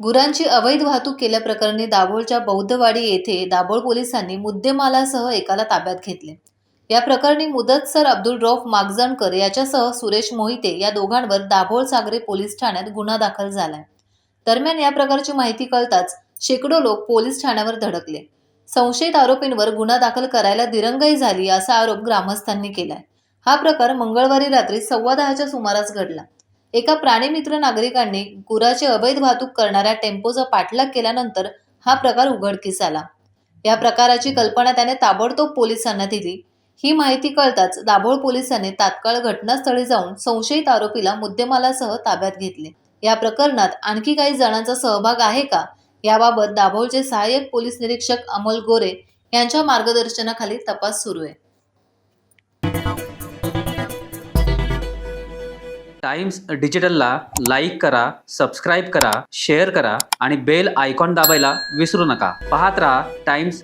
गुरांची अवैध वाहतूक केल्याप्रकरणी दाभोळच्या बौद्धवाडी येथे दाभोळ पोलिसांनी मुद्देमालासह एकाला ताब्यात घेतले। या प्रकरणी मुदतसर अब्दुल रौफ मागजणकर याच्यासह सुरेश मोहिते या दोघांवर दाभोळ सागरे पोलीस ठाण्यात गुन्हा दाखल झालाय। दरम्यान या प्रकारची माहिती कळताच शेकडो लोक पोलीस ठाण्यावर धडकले। संशयित आरोपींवर गुन्हा दाखल करायला दिरंगाई झाली असा आरोप ग्रामस्थांनी केलाय। हा प्रकार मंगळवारी रात्री 10:15च्या सुमारास घडला। एका प्राणीमित्र नागरिकांनी गुराची अवैध वाहतूक करणाऱ्या टेम्पोचा पाठलाग केल्यानंतर हा प्रकार उघडकीस आला। या प्रकाराची कल्पना त्याने ताबडतोब पोलिसांना दिली। ही माहिती कळताच दाभोळ पोलिसांनी तात्काळ घटनास्थळी जाऊन संशयित आरोपीला मुद्देमालासह ताब्यात घेतले। या प्रकरणात आणखी काही जणांचा सहभाग आहे का, याबाबत दाभोळचे सहाय्यक पोलीस निरीक्षक अमोल गोरे यांच्या मार्गदर्शनाखाली तपास सुरू आहे। टाइम्स डिजिटलला लाईक करा, सबस्क्राईब करा, शेअर करा आणि बेल आयकॉन दाबायला विसरू नका। पाहत रहा टाइम्स